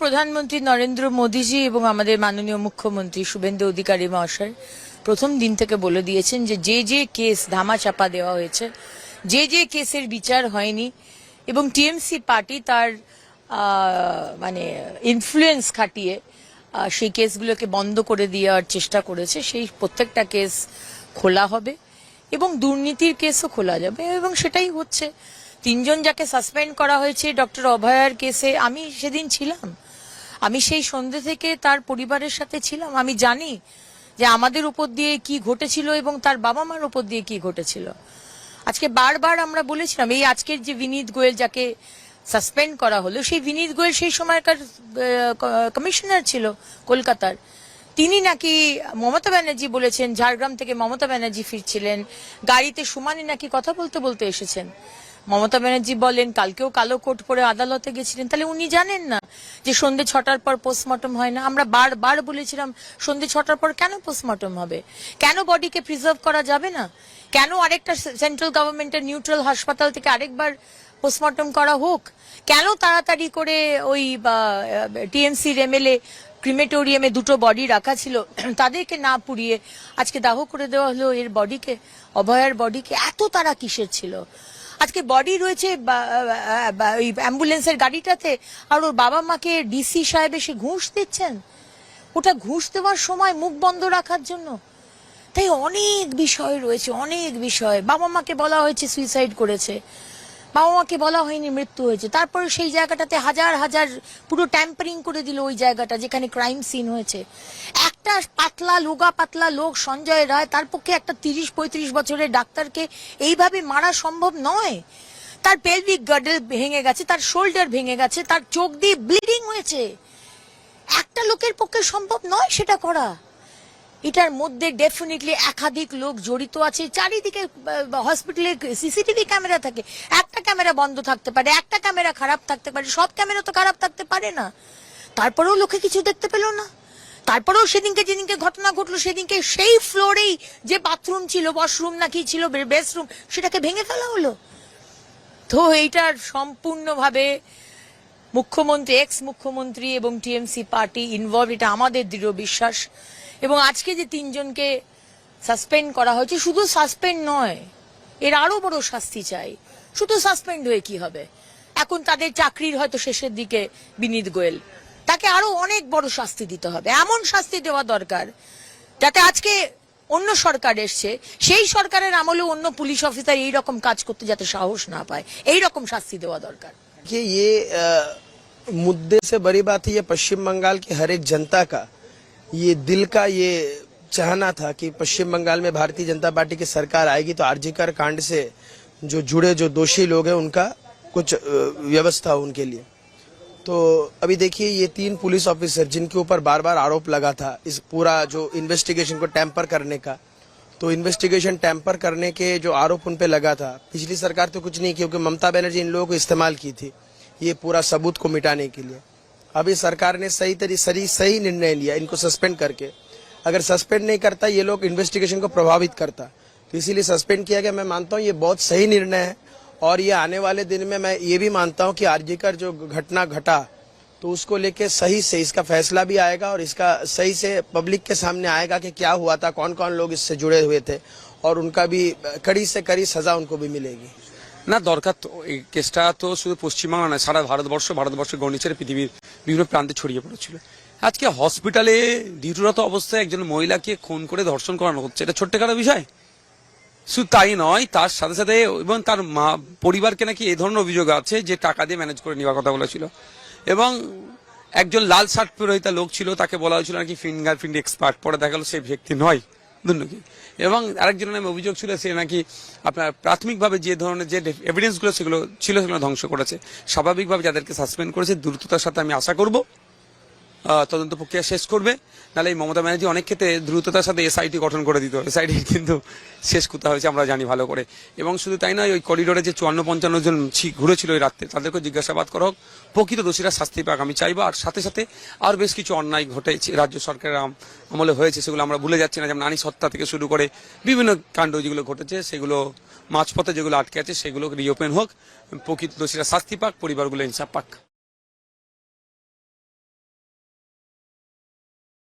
প্রধানমন্ত্রী নরেন্দ্র মোদীজি এবং আমাদের মাননীয় মুখ্যমন্ত্রী শুভেন্দু অধিকারী মহাশয় প্রথম দিন থেকে বলে দিয়েছেন যে যে কেস ধামাচাপা দেওয়া হয়েছে, যে কেসের বিচার হয়নি এবং টিএমসি পার্টি তার মানে ইনফ্লুয়েন্স খাটিয়ে সেই কেসগুলোকে বন্ধ করে দেওয়ার চেষ্টা করেছে, সেই প্রত্যেকটা কেস খোলা হবে এবং দুর্নীতির কেসও খোলা যাবে এবং সেটাই হচ্ছে। তিনজন যাকে সাসপেন্ড করা হয়েছে ডক্টর অভয়ার কেসে আমি সেদিন ছিলাম, আমি সেই সন্ধ্যে থেকে তার পরিবারের সাথে ছিলাম। আমি জানি যে আমাদের উপর দিয়ে কি ঘটেছিল এবং তার বাবা মার উপর দিয়ে কি ঘটেছিল। আজকে বারবার আমরা বলেছিলাম এই আজকের যে বিনীত গোয়েল যাকে সাসপেন্ড করা হলো, সেই বিনীত গোয়েল সেই সময়কার কমিশনার ছিল কলকাতার। তিনি নাকি মমতা ব্যানার্জি বলেছেন, ঝাড়গ্রাম থেকে মমতা ব্যানার্জি ফিরছিলেন, গাড়িতে সুমানি নাকি কথা বলতে বলতে এসেছেন। মমতা ব্যানার্জি বলেন কালকেও কালো কোট পরে আদালতে গেছিলেন। তাহলে উনি জানেন না যে সন্ধ্যে 6টার পর পোস্টমর্টম হয় না? আমরা বারবার বলেছিলাম সন্ধ্যে 6টার পর কেন পোস্টমর্টম হবে, কেন বডিকে প্রিজার্ভ করা যাবে না, কেন আরেকটা সেন্ট্রাল গভর্নমেন্টের নিউট্রাল হাসপাতাল থেকে আরেকবার পোস্টমর্টম করা হোক, কেন তাড়াতাড়ি করে ওই টিএমসির এমএলএ ক্রিমেটোরিয়ামে দুটো বডি রাখা ছিল তাদেরকে না পুড়িয়ে আজকে দাহ করে দেওয়া হলো এর বডিকে, অভয়ার বডিকে? এত তারা কিসের ছিল? আজকে বডি রয়েছে ওই অ্যাম্বুলেন্সের গাড়িটাতে, আর ওর বাবা মাকে ডিসি সাহেব এসে ঘুষ দিচ্ছেন, ওটা ঘুষ দেওয়ার সময় মুখ বন্ধ রাখার জন্য। তাই অনেক বিষয় রয়েছে, অনেক বিষয়। বাবা মাকে বলা হয়েছে সুইসাইড করেছে, বাবা মাকে বলা হয়নি মৃত্যু হয়েছে। তারপরে সেই জায়গাটাতে হাজার হাজার পুরো ট্যাম্পারিং করে দিল ওই জায়গাটা যেখানে ক্রাইম সিন হয়েছে। একটা পাতলা লোক সঞ্জয় রায়, তার পক্ষে একটা 30-35 বছরের ডাক্তারকে এইভাবে মারা সম্ভব নয়। তার পেলভিক গার্ডেল ভেঙে গেছে, তার শোল্ডার ভেঙে গেছে, তার চোখ দিয়ে ব্লিডিং হয়েছে। একটা লোকের পক্ষে সম্ভব নয় সেটা করা। এটার মধ্যে ডেফিনেটলি একাধিক লোক জড়িত আছে। চারিদিকে হসপিটালে সিসিটিভি ক্যামেরা থাকে, একটা ক্যামেরা বন্ধ থাকতে পারে, একটা ক্যামেরা খারাপ থাকতে পারে, সব ক্যামেরা তো খারাপ থাকতে পারে না। তারপরেও লোকে কিছু দেখতে পেল না। তারপরেও যেদিনকে ঘটনা ঘটলো সেদিনকে সেই ফ্লোরেই যে বাথরুম ছিল, ওয়াশরুম নাকি ছিল, বেডরুম, সেটাকে ভেঙে ফেলা হলো। তো এইটার সম্পূর্ণভাবে মুখ্যমন্ত্রী, এক্স মুখ্যমন্ত্রী এবং টিএমসি পার্টি ইনভলভ, এটা আমাদের দৃঢ় বিশ্বাস। এবং আজকে যে তিনজনকে সাসপেন্ড করা হয়েছে, শুধু সাসপেন্ড নয়, এর আরো বড় শাস্তি চাই। শুধু সাসপেন্ড হয়ে কি হবে? এখন তাদের চাকরির হয়তো শেষের দিকে বিনীত গোয়েল, তাকে আরো অনেক বড় শাস্তি দিতে হবে। এমন শাস্তি দেওয়া দরকার যাতে আজকে অন্য সরকার এসছে, সেই সরকারের আমলে অন্য পুলিশ অফিসার এইরকম কাজ করতে যাতে সাহস না পায়, এইরকম শাস্তি দেওয়া দরকার। ये मुद्दे से बड़ी बात है, ये पश्चिम बंगाल की हर एक जनता का ये दिल का ये चाहना था कि पश्चिम बंगाल में भारतीय जनता पार्टी की सरकार आएगी तो आरजीकर कांड से जो जुड़े जो दोषी लोग हैं उनका कुछ व्यवस्था हो उनके लिए। तो अभी देखिए ये 3 पुलिस ऑफिसर जिनके ऊपर बार बार आरोप लगा था इस पूरा जो इन्वेस्टिगेशन को टैंपर करने का, तो इन्वेस्टिगेशन टैंपर करने के जो आरोप उन पे लगा था, पिछली सरकार तो कुछ नहीं, क्योंकि ममता बनर्जी इन लोगों को इस्तेमाल की थी ये पूरा सबूत को मिटाने के लिए। अभी सरकार ने सही निर्णय लिया इनको सस्पेंड करके। अगर सस्पेंड नहीं करता ये लोग इन्वेस्टिगेशन को प्रभावित करता, तो इसीलिए सस्पेंड किया गया। मैं मानता हूँ ये बहुत सही निर्णय है और ये आने वाले दिन में मैं ये भी मानता हूँ कि आरजीकर जो घटना घटा तो उसको लेके सही से इसका फैसला भी आएगा और इसका सही से पब्लिक के सामने आएगा कि क्या हुआ था, कौन कौन लोग इससे जुड़े हुए थे, और उनका भी कड़ी से कड़ी सजा उनको भी मिलेगी। না দরকার তো এই কেসটা তো শুধু পশ্চিমবাংলা নয়, সারা ভারতবর্ষের গণিতের পৃথিবীর বিভিন্ন প্রান্তে ছড়িয়ে পড়েছিল। আজকে হসপিটালে ডিউটিরত অবস্থায় একজন মহিলাকে খুন করে ধর্ষণ করানো হচ্ছে, এটা ছোট্টখাটো বিষয়? শুধু তাই নয়, তার সাথে সাথে এবং তার মা পরিবারকে নাকি এই ধরনের অভিযোগ আছে যে টাকা দিয়ে ম্যানেজ করে নেওয়ার কথা বলেছিল। এবং একজন লাল শার্ট পরিহিত লোক ছিল, তাকে বলা হয়েছিল নাকি ফিঙ্গারপ্রিন্ট এক্সপার্ট, পরে দেখা গেল সেই ব্যক্তি নয় দুর্নীতি। এবং আরেকজনের নামে অভিযোগ ছিল সে নাকি আপনার প্রাথমিকভাবে যে ধরনের যে এভিডেন্সগুলো সেগুলো ধ্বংস করেছে। স্বাভাবিকভাবে যাদেরকে সাসপেন্ড করেছে দ্রুততার সাথে আমি আশা করব তদন্ত প্রক্রিয়া শেষ করবে, নাহলে এই মমতা ব্যানার্জি অনেক ক্ষেত্রে দ্রুততার সাথে এসআইটি গঠন করে দিত। এসআইটি কিন্তু শেষ কোথা হয়েছে আমরা জানি ভালো করে। এবং শুধু তাই নয়, ওই করিডোরে যে 54-55 জন ঘুরেছিল ওই রাত্রে, তাদেরকে জিজ্ঞাসাবাদ করা হোক, প্রকৃত দোষীরা শাস্তি পাক আমি চাইবো। আর সাথে সাথে আর বেশ কিছু অন্যায় ঘটেছে রাজ্য সরকারের আমলে হয়েছে, সেগুলো আমরা ভুলে যাচ্ছি না। যেমন নারী হত্যা থেকে শুরু করে বিভিন্ন কাণ্ড যেগুলো ঘটেছে, সেগুলো মাঝপথে যেগুলো আটকে আছে সেগুলো রিওপেন হোক, প্রকৃত দোষীরা শাস্তি পাক, পরিবারগুলো ইনসাফ পাক।